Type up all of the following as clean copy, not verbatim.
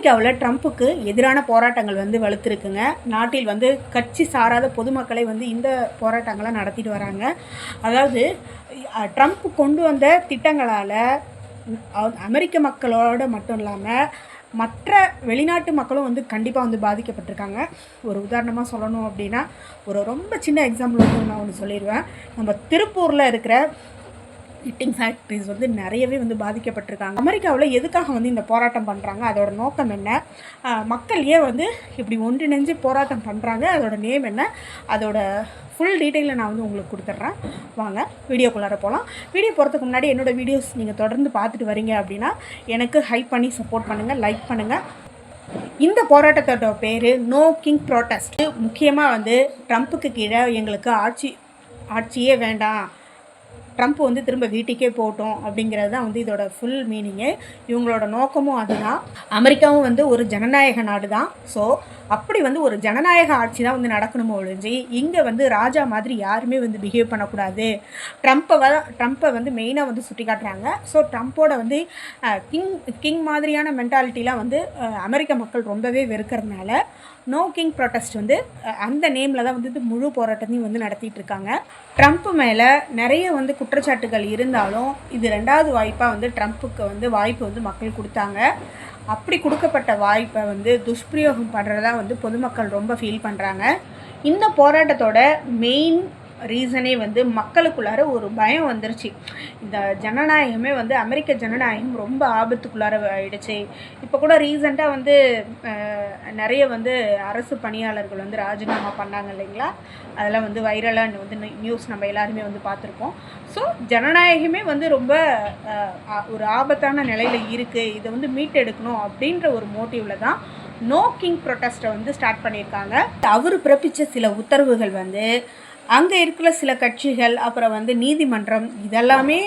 அமெரிக்காவில் ட்ரம்ப்புக்கு எதிரான போராட்டங்கள் வந்து வலுத்திருக்குங்க. நாட்டில் வந்து கட்சி சாராத பொதுமக்களை வந்து இந்த போராட்டங்களை நடத்திட்டு வராங்க. அதாவது ட்ரம்ப் கொண்டு வந்த திட்டங்களால் அமெரிக்க மக்களோட மட்டும் இல்லாமல் மற்ற வெளிநாட்டு மக்களும் வந்து கண்டிப்பாக வந்து பாதிக்கப்பட்டிருக்காங்க. ஒரு உதாரணமாக சொல்லணும் அப்படின்னா, ரொம்ப சின்ன எக்ஸாம்பிள் வந்து நான் ஒன்று சொல்லிடுவேன். நம்ம திருப்பூரில் இருக்கிற கிட்டிங் ஃபேக்ட்ரிஸ் வந்து நிறையவே வந்து பாதிக்கப்பட்டிருக்காங்க. அமெரிக்காவில் எதுக்காக வந்து இந்த போராட்டம் பண்ணுறாங்க, அதோட நோக்கம் என்ன, மக்கள் ஏன் வந்து இப்படி ஒன்றிணைஞ்சு போராட்டம் பண்ணுறாங்க, அதோட நேம் என்ன, அதோட ஃபுல் டீட்டெயிலை நான் வந்து உங்களுக்கு கொடுத்துட்றேன். வாங்க வீடியோக்குள்ளார போகலாம். வீடியோ போகிறதுக்கு முன்னாடி என்னோடய வீடியோஸ் நீங்கள் தொடர்ந்து பார்த்துட்டு வரீங்க அப்படின்னா எனக்கு ஹைப் பண்ணி சப்போர்ட் பண்ணுங்கள், லைக் பண்ணுங்கள். இந்த போராட்டத்தோட பேர் நோ கிங் ப்ரோட்டஸ்ட். முக்கியமாக வந்து ட்ரம்ப்புக்கு கீழே எங்களுக்கு ஆட்சியே வேண்டாம், ட்ரம்ப் வந்து திரும்ப வீட்டுக்கே போகட்டும் அப்படிங்கிறது தான் வந்து இதோட ஃபுல் மீனிங்கு. இவங்களோட நோக்கமும் அதுதான். அமெரிக்காவும் வந்து ஒரு ஜனநாயக நாடு தான். ஸோ அப்படி வந்து ஒரு ஜனநாயக ஆட்சி தான் வந்து நடக்கணுமோ ஒழிஞ்சு இங்கே வந்து ராஜா மாதிரி யாருமே வந்து பிஹேவ் பண்ணக்கூடாது. ட்ரம்ப்பை வந்து மெயினாக வந்து சுட்டி காட்டுறாங்க. ஸோ ட்ரம்ப்போட வந்து கிங் மாதிரியான மென்டாலிட்டிலாம் வந்து அமெரிக்க மக்கள் ரொம்பவே வெறுக்கிறதுனால நோ கிங் ப்ரொட்டஸ்ட் வந்து அந்த நேமில் தான் வந்து முழு போராட்டத்தையும் வந்து நடத்திட்டு இருக்காங்க. ட்ரம்ப் மேலே நிறைய வந்து குற்றச்சாட்டுகள் இருந்தாலும் இது 2வது வாய்ப்பாக வந்து ட்ரம்ப்புக்கு வந்து வாய்ப்பு வந்து மக்கள் கொடுத்தாங்க. அப்படி கொடுக்கப்பட்ட வாய்ப்பை வந்து துஷ்பிரயோகம் பண்ணுறதா வந்து பொதுமக்கள் ரொம்ப ஃபீல் பண்ணுறாங்க. இந்த போராட்டத்தோட மெயின் ரீசனே வந்து மக்களுக்குள்ளார ஒரு பயம் வந்துருச்சு. இந்த ஜனநாயகமே வந்து அமெரிக்க ஜனநாயகம் ரொம்ப ஆபத்துக்குள்ளார ஆயிடுச்சு. இப்போ கூட ரீசெண்டாக வந்து நிறைய வந்து அரசு பணியாளர்கள் வந்து ராஜினாமா பண்ணாங்க இல்லைங்களா, அதெல்லாம் வந்து வைரலாக வந்து நியூஸ் நம்ம எல்லாருமே வந்து பார்த்துருக்கோம். ஸோ ஜனநாயகமே வந்து ரொம்ப ஒரு ஆபத்தான நிலையில் இருக்குது. இதை வந்து மீட்டெடுக்கணும் அப்படின்ற ஒரு மோட்டிவில் தான் நோ கிங் ப்ரொட்டஸ்ட்டை வந்து ஸ்டார்ட் பண்ணியிருக்காங்க. அவர் பிறப்பித்த சில உத்தரவுகள் வந்து அங்கே இருக்கிற சில கட்சிகள், அப்புறம் வந்து நீதிமன்றம், இதெல்லாமே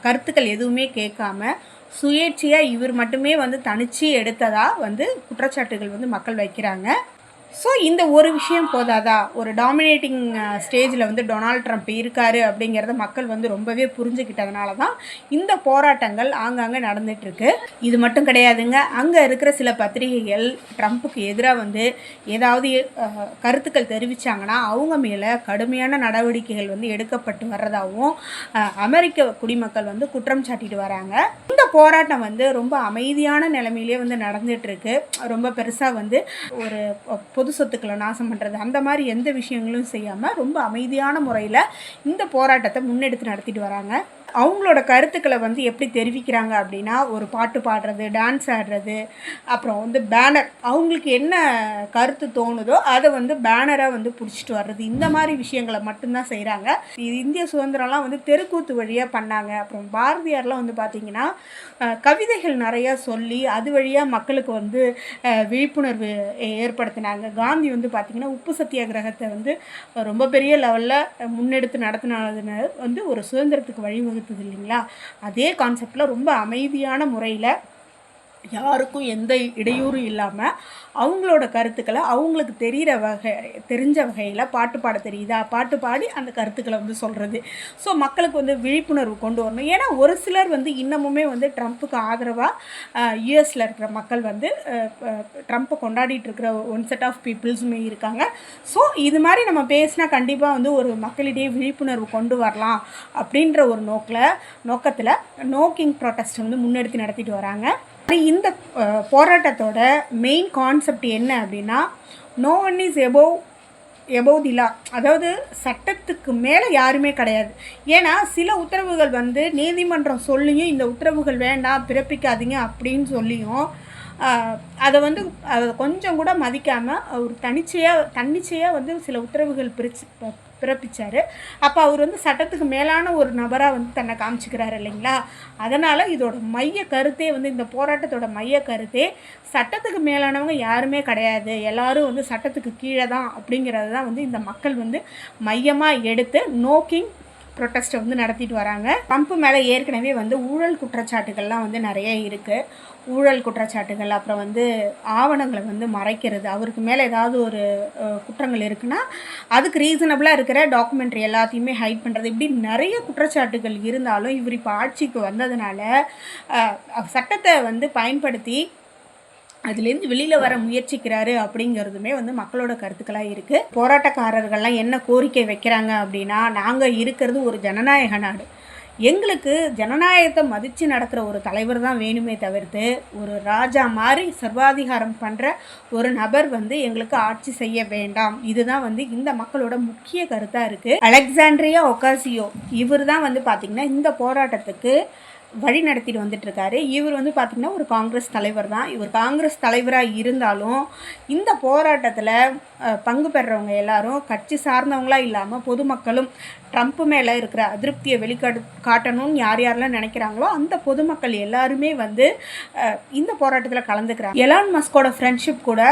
கருத்துக்கள் எதுவுமே கேட்காம சுயேட்சையாக இவர் மட்டுமே வந்து தனிச்சு எடுத்ததாக வந்து குற்றச்சாட்டுகள் வந்து மக்கள் வைக்கிறாங்க. ஸோ இந்த ஒரு விஷயம் போதாதா, ஒரு டாமினேட்டிங் ஸ்டேஜில் வந்து டொனால்ட் ட்ரம்ப் இருக்கார் அப்படிங்கிறத மக்கள் வந்து ரொம்பவே புரிஞ்சுக்கிட்டதுனால தான் இந்த போராட்டங்கள் ஆங்காங்கே நடந்துகிட்ருக்கு. இது மட்டும் கிடையாதுங்க, அங்கே இருக்கிற சில பத்திரிகைகள் ட்ரம்ப்புக்கு எதிராக வந்து ஏதாவது கருத்துக்கள் தெரிவித்தாங்கன்னா அவங்க மேலே கடுமையான நடவடிக்கைகள் வந்து எடுக்கப்பட்டு வர்றதாகவும் அமெரிக்க குடிமக்கள் வந்து குற்றம் சாட்டிட்டு வராங்க. இந்த போராட்டம் வந்து ரொம்ப அமைதியான நிலைமையிலே வந்து நடந்துகிட்ருக்கு. ரொம்ப பெருசாக வந்து ஒரு பொது சொத்துக்களை நாசம் பண்ணுறது அந்த மாதிரி எந்த விஷயங்களும் செய்யாமல் ரொம்ப அமைதியான முறையில் இந்த போராட்டத்தை முன்னெடுத்து நடத்திட்டு வராங்க. அவங்களோட கருத்துக்களை வந்து எப்படி தெரிவிக்கிறாங்க அப்படின்னா, ஒரு பாட்டு பாடுறது, டான்ஸ் ஆடுறது, அப்புறம் வந்து பேனர், அவங்களுக்கு என்ன கருத்து தோணுதோ அதை வந்து பேனராக வந்து பிடிச்சிட்டு வர்றது, இந்த மாதிரி விஷயங்களை மட்டும்தான் செய்கிறாங்க. இந்திய சுதந்திரம்லாம் வந்து தெருக்கூத்து வழியாக பண்ணாங்க. அப்புறம் பாரதியார்லாம் வந்து பார்த்திங்கன்னா கவிதைகள் நிறையா சொல்லி அது வழியாக மக்களுக்கு வந்து விழிப்புணர்வு ஏற்படுத்தினாங்க. காந்தி வந்து பார்த்திங்கன்னா உப்பு சத்தியாகிரகத்தை வந்து ரொம்ப பெரிய லெவலில் முன்னெடுத்து நடத்தினதுன்னு வந்து ஒரு சுதந்திரத்துக்கு வழிவகுத்தது இல்லைங்களா. அதே கான்செப்டில் ரொம்ப அமைதியான முறையில் யாருக்கும் எந்த இடையூறும் இல்லாமல் அவங்களோட கருத்துக்களை அவங்களுக்கு தெரிஞ்ச வகையில் பாட்டு பாட தெரியுதா, பாட்டு பாடி அந்த கருத்துக்களை வந்து சொல்கிறது. ஸோ மக்களுக்கு வந்து விழிப்புணர்வு கொண்டு வரணும். ஏன்னா ஒரு சிலர் வந்து இன்னமுமே வந்து ட்ரம்ப்புக்கு ஆதரவாக யூஎஸில் இருக்கிற மக்கள் வந்து ட்ரம்ப்பை கொண்டாடிட்டு இருக்கிற ஒன் செட் ஆஃப் பீப்புள்ஸுமே இருக்காங்க. ஸோ இது மாதிரி நம்ம பேசினா கண்டிப்பாக வந்து ஒரு மக்களிடையே விழிப்புணர்வு கொண்டு வரலாம் அப்படின்ற ஒரு நோக்கத்தில் நோ கிங் ப்ரொட்டஸ்ட் வந்து முன்னெடுத்து நடத்திட்டு வராங்க. இந்த போராட்டத்தோட மெயின் கான்செப்ட் என்ன அப்படின்னா, நோ ஒன் இஸ் எபோவ் தி லா, அதாவது சட்டத்துக்கு மேலே யாருமே கிடையாது. ஏன்னா சில உத்தரவுகள் வந்து நீதிமன்றம் சொல்லியும் இந்த உத்தரவுகள் வேண்டாம் பிறப்பிக்காதீங்க அப்படின்னு சொல்லியும் அதை வந்து கொஞ்சம் கூட மதிக்காமல் அவர் தன்னிச்சையாக வந்து சில உத்தரவுகள் பிறப்பிச்சார். அப்போ அவர் வந்து சட்டத்துக்கு மேலான ஒரு நபராக வந்து தன்னை காமிச்சிக்கிறாரு இல்லைங்களா. அதனால் இதோட மைய கருத்தே வந்து இந்த போராட்டத்தோட மைய கருத்தே சட்டத்துக்கு மேலானவங்க யாருமே கிடையாது, எல்லாரும் வந்து சட்டத்துக்கு கீழே தான் அப்படிங்கிறது தான் வந்து இந்த மக்கள் வந்து மையமாக எடுத்து நோ கிங் ப்ரொட்டஸ்ட்டை வந்து நடத்திட்டு வராங்க. ட்ரம்ப் மேலே ஏற்கனவே வந்து ஊழல் குற்றச்சாட்டுகள்லாம் வந்து நிறைய இருக்குது. ஊழல் குற்றச்சாட்டுகள், அப்புறம் வந்து ஆவணங்களை வந்து மறைக்கிறது, அவருக்கு மேலே ஏதாவது ஒரு குற்றங்கள் இருக்குன்னா அதுக்கு ரீசனபிளாக இருக்கிற டாக்குமெண்ட்ரி எல்லாத்தையுமே ஹைட் பண்ணுறது, இப்படி நிறைய குற்றச்சாட்டுகள் இருந்தாலும் இவர் இப்போ ஆட்சிக்கு வந்ததுனால சட்டத்தை வந்து பயன்படுத்தி அதுலேருந்து வெளியில் வர முயற்சிக்கிறாரு அப்படிங்கிறதுமே வந்து மக்களோட கருத்துக்களாக இருக்குது. போராட்டக்காரர்கள்லாம் என்ன கோரிக்கை வைக்கிறாங்க அப்படின்னா, நாங்கள் இருக்கிறது ஒரு ஜனநாயக நாடு, எங்களுக்கு ஜனநாயகத்தை மதித்து நடக்கிற ஒரு தலைவர் தான் வேணுமே தவிர்த்து ஒரு ராஜா மாதிரி சர்வாதிகாரம் பண்ணுற ஒரு நபர் வந்து எங்களுக்கு ஆட்சி செய்ய வேண்டாம். இதுதான் வந்து இந்த மக்களோட முக்கிய கருத்தாக இருக்குது. அலெக்சாண்ட்ரியா ஒகாசியோ இவர் தான் வந்து பார்த்திங்கன்னா இந்த போராட்டத்துக்கு வழி நடத்திட்டு வந்துட்டுருக்காரு. இவர் வந்து பார்த்திங்கன்னா ஒரு காங்கிரஸ் தலைவர் தான். இவர் காங்கிரஸ் தலைவராக இருந்தாலும் இந்த போராட்டத்தில் பங்கு பெறுறவங்க எல்லாரும் கட்சி சார்ந்தவங்களாக இல்லாமல் பொதுமக்களும் ட்ரம்ப் மேலே இருக்கிற அதிருப்தியை காட்டணும்னு யாரெல்லாம் நினைக்கிறாங்களோ அந்த பொதுமக்கள் எல்லாருமே வந்து இந்த போராட்டத்தில் கலந்துக்கிறாங்க. எலான் மஸ்கோட ஃப்ரெண்ட்ஷிப் கூட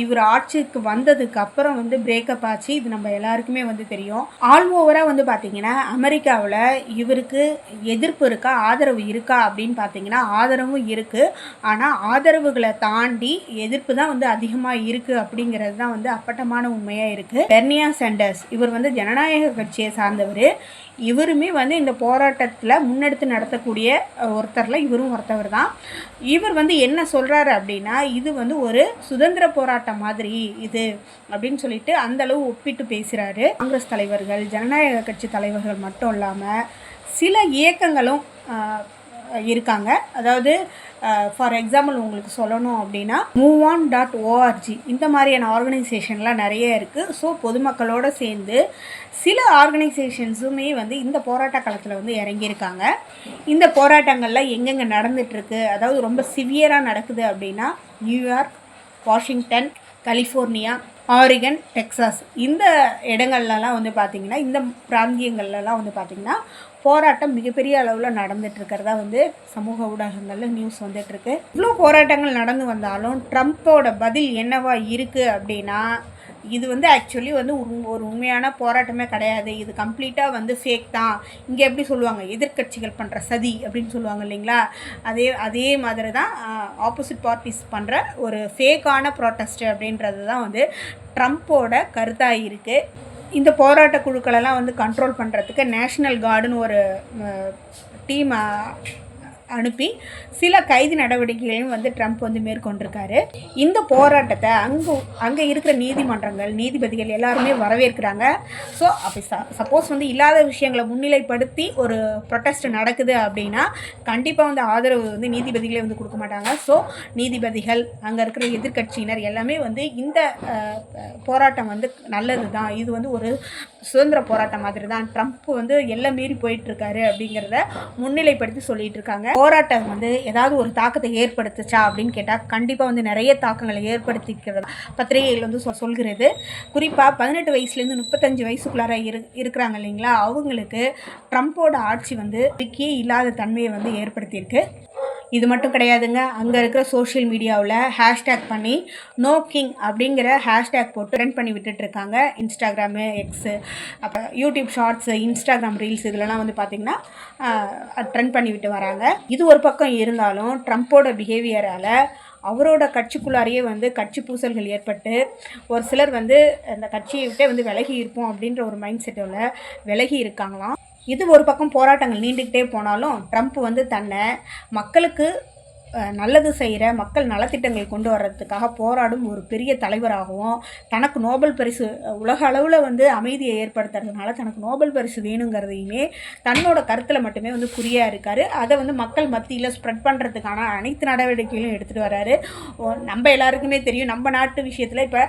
இவர் ஆட்சிக்கு வந்ததுக்கு அப்புறம் வந்து பிரேக்கப் ஆச்சு. இது நம்ம எல்லாருக்குமே வந்து தெரியும். ஆல் ஓவராக வந்து பார்த்திங்கன்னா அமெரிக்காவில் இவருக்கு எதிர்ப்பு இருக்கா ஆதரவு இருக்கா அப்படின்னு பார்த்தீங்கன்னா ஆதரவும் இருக்குது. ஆனால் ஆதரவுகளை தாண்டி எதிர்ப்பு தான் வந்து அதிகமாக இருக்குது அப்படிங்கிறது தான் வந்து அப்பட்டமான உண்மையாக இருக்குது. பெர்னியா சாண்டர்ஸ் இவர் வந்து ஜனநாயக கட்சியை சார்ந்தவர். இவருமே வந்து இந்த போராட்டத்தில் முன்னெடுத்து நடத்தக்கூடிய ஒருத்தரில் இவரும் ஒருத்தவர் தான். இவர் வந்து என்ன சொல்கிறாரு அப்படின்னா, இது வந்து ஒரு சுதந்திர போராட்டம் மாதிரி இது அப்படின்னு சொல்லிட்டு அந்தளவு ஒப்பிட்டு பேசுகிறாரு. காங்கிரஸ் தலைவர்கள் ஜனநாயக கட்சி தலைவர்கள் மட்டும் இல்லாமல் சில இயக்கங்களும் இருக்காங்க. அதாவது ஃபார் எக்ஸாம்பிள் உங்களுக்கு சொல்லணும் அப்படின்னா MoveOn.org இந்த மாதிரியான ஆர்கனைசேஷன்லாம் நிறைய இருக்குது. ஸோ பொதுமக்களோடு சேர்ந்து சில ஆர்கனைசேஷன்ஸுமே வந்து இந்த போராட்ட காலத்தில் வந்து இறங்கியிருக்காங்க. இந்த போராட்டங்களில் எங்கெங்கே நடந்துகிட்ருக்கு, அதாவது ரொம்ப சிவியராக நடக்குது அப்படின்னா New York, Washington, California, Oregon, Texas இந்த இடங்கள்லாம் வந்து பார்த்திங்கன்னா இந்த பிராந்தியங்கள்லாம் வந்து பார்த்திங்கன்னா போராட்டம் மிகப்பெரிய அளவில் நடந்துகிட்ருக்கிறதா வந்து சமூக ஊடகங்களில் நியூஸ் வந்துட்டுருக்கு. இவ்வளோ போராட்டங்கள் நடந்து வந்தாலும் ட்ரம்ப்போட பதில் என்னவா இருக்குது அப்படின்னா, இது வந்து ஆக்சுவலி வந்து ஒரு உண்மையான போராட்டமே கிடையாது, இது கம்ப்ளீட்டாக வந்து ஃபேக் தான். இங்கே எப்படி சொல்லுவாங்க, எதிர்கட்சிகள் பண்ணுற சதி அப்படின்னு சொல்லுவாங்க இல்லைங்களா, அதே மாதிரி தான் ஆப்போசிட் பார்ட்டிஸ் பண்ணுற ஒரு ஃபேக்கான ப்ரோட்டஸ்ட் அப்படின்றது தான் வந்து ட்ரம்ப்போட கருத்தாக இருக்குது. இந்த போராட்ட குழுக்களெல்லாம் வந்து கண்ட்ரோல் பண்ணுறதுக்கு நேஷ்னல் கார்டுன்னு ஒரு டீம் அனுப்பி சில கைது நடவடிக்கைகளையும் வந்து ட்ரம்ப் வந்து மேற்கொண்டிருக்காரு. இந்த போராட்டத்தை அங்கே இருக்கிற நீதிமன்றங்கள் நீதிபதிகள் எல்லாருமே வரவேற்கிறாங்க. ஸோ அப்படி சப்போஸ் வந்து இல்லாத விஷயங்களை முன்னிலைப்படுத்தி ஒரு ப்ரொட்டஸ்ட் நடக்குது அப்படின்னா கண்டிப்பாக வந்து ஆதரவு வந்து நீதிபதிகளே வந்து கொடுக்க மாட்டாங்க. ஸோ நீதிபதிகள் அங்கே இருக்கிற எதிர்கட்சியினர் எல்லாமே வந்து இந்த போராட்டம் வந்து நல்லது தான், இது வந்து ஒரு சுதந்திர போராட்டம் மாதிரி தான், ட்ரம்ப் வந்து எல்லாம் மீறி போயிட்டுருக்காரு அப்படிங்கிறத முன்னிலைப்படுத்தி சொல்லிட்டு இருக்காங்க. போராட்டம் வந்து ஏதாவது ஒரு தாக்கத்தை ஏற்படுத்துச்சா அப்படின்னு கேட்டால் கண்டிப்பாக வந்து நிறைய தாக்கங்களை ஏற்படுத்திக்கிறதா பத்திரிகைகள் வந்து சொல்கிறது. குறிப்பாக 18 வயசுலேருந்து 35 வயசுக்குள்ளார இருக்கிறாங்க இல்லைங்களா, அவங்களுக்கு ட்ரம்ப்போட ஆட்சி வந்து இல்லாத தன்மையை வந்து ஏற்படுத்தியிருக்கு. இது மட்டும் கிடையாதுங்க, அங்கே இருக்கிற சோஷியல் மீடியாவில் ஹேஷ்டேக் பண்ணி நோ கிங் அப்படிங்கிற ஹேஷ்டேக் போட்டு ட்ரெண்ட் பண்ணி விட்டுட்ருக்காங்க. இன்ஸ்டாகிராமு, எக்ஸு, அப்போ யூடியூப் ஷார்ட்ஸு, இன்ஸ்டாகிராம் ரீல்ஸ் இதிலலாம் வந்து பார்த்திங்கன்னா ட்ரெண்ட் பண்ணி விட்டு வராங்க. இது ஒரு பக்கம் இருந்தாலும் ட்ரம்ப்போட பிஹேவியரால் அவரோட கட்சிக்குள்ளாரையே வந்து கட்சி பூசல்கள் ஏற்பட்டு ஒரு சிலர் வந்து அந்த கட்சியை விட்டே வந்து விலகி இருப்போம் அப்படின்ற ஒரு மைண்ட் செட்டோட விலகி இருக்காங்களாம். இது ஒரு பக்கம் போராட்டங்கள் நீண்டுக்கிட்டே போனாலும் ட்ரம்ப் வந்து தன்னை மக்களுக்கு நல்லது செய்கிற மக்கள் நலத்திட்டங்கள் கொண்டு வர்றதுக்காக போராடும் ஒரு பெரிய தலைவராகவும் தனக்கு நோபல் பரிசு உலக அளவில் வந்து அமைதியை ஏற்படுத்துறதுனால தனக்கு நோபல் பரிசு வேணுங்கிறதையுமே தன்னோட கருத்தில் மட்டுமே வந்து குறியாக இருக்கார். அதை வந்து மக்கள் மத்தியில் ஸ்ப்ரெட் பண்ணுறதுக்கான அனைத்து நடவடிக்கைகளும் எடுத்துகிட்டு வர்றாரு. நம்ம எல்லாருக்குமே தெரியும், நம்ம நாட்டு விஷயத்தில் இப்போ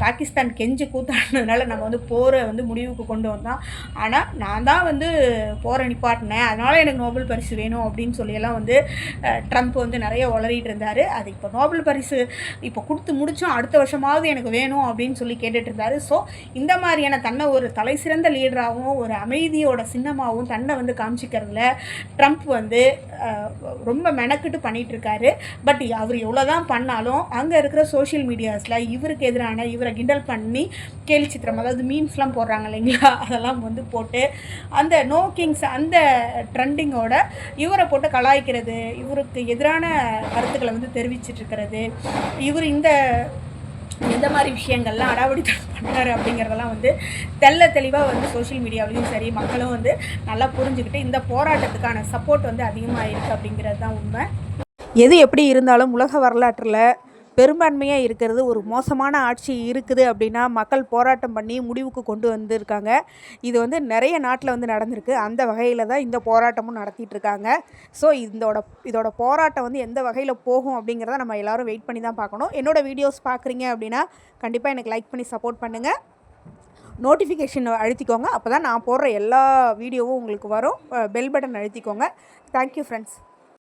பாகிஸ்தான் கெஞ்சி கூத்தாடினதுனால நம்ம வந்து போரை வந்து முடிவுக்கு கொண்டு வந்தோம். ஆனால் நான் தான் வந்து போரை நிப்பாட்டினேன், அதனால் எனக்கு நோபல் பரிசு வேணும் அப்படின்னு சொல்லியெல்லாம் வந்து ட்ரம்ப் வந்து நிறைய உளறிட்டு இருந்தார். அது இப்போ நோபல் பரிசு இப்போ கொடுத்து முடித்தோம், அடுத்த வருஷமாவது எனக்கு வேணும் அப்படின்னு சொல்லி கேட்டுட்டு இருந்தார். ஸோ இந்த மாதிரியான தன்னை ஒரு தலை சிறந்த லீடராகவும் ஒரு அமைதியோட சின்னமாகவும் தன்னை வந்து காமிச்சிக்கிறதுல ட்ரம்ப் வந்து ரொம்ப மெனக்கிட்டு பண்ணிகிட்ருக்காரு. பட் அவர் எவ்வளோதான் பண்ணாலும் அங்கே இருக்கிற சோஷியல் மீடியாஸில் இவருக்கு எதிரான இவரை கிண்டல் பண்ணி கேலி சித்திரம், அதாவது மீன்ஸ்லாம் போடுறாங்க இல்லைங்களா, அதெல்லாம் வந்து போட்டு அந்த நோ கிங்ஸ் அந்த ட்ரெண்டிங்கோட இவரை போட்டு கலாய்க்கிறது, இவருக்கு எதிரான கருத்துக்களை வந்து தெரிவிச்சிட்ருக்கிறது, இவர் எந்த மாதிரி விஷயங்கள்லாம் அடாவடித்தனம் பண்ணுறாரு அப்படிங்கிறதெல்லாம் வந்து தெளிவாக வந்து சோஷியல் மீடியாவிலையும் சரி மக்களும் வந்து நல்லா புரிஞ்சுக்கிட்டு இந்த போராட்டத்துக்கான சப்போர்ட் வந்து அதிகமாக இருக்குது அப்படிங்கிறது தான் உண்மை. எது எப்படி இருந்தாலும் உலக வரலாற்றில் பெரும்பான்மையாக இருக்கிறது ஒரு மோசமான ஆட்சி இருக்குது அப்படின்னா மக்கள் போராட்டம் பண்ணி முடிவுக்கு கொண்டு வந்திருக்காங்க. இது வந்து நிறைய நாட்டில் வந்து நடந்திருக்கு. அந்த வகையில் தான் இந்த போராட்டமும் நடத்திட்டுருக்காங்க. ஸோ இதோட போராட்டம் வந்து எந்த வகையில் போகும் அப்படிங்கிறத நம்ம எல்லோரும் வெயிட் பண்ணி தான் பார்க்கணும். என்னோடய வீடியோஸ் பார்க்குறீங்க அப்படின்னா கண்டிப்பாக எனக்கு லைக் பண்ணி சப்போர்ட் பண்ணுங்கள். நோட்டிஃபிகேஷன் அழுத்திக்கோங்க. அப்போ தான் நான் போடுற எல்லா வீடியோவும் உங்களுக்கு வரும். பெல் பட்டன் அழுத்திக்கோங்க. Thank you friends.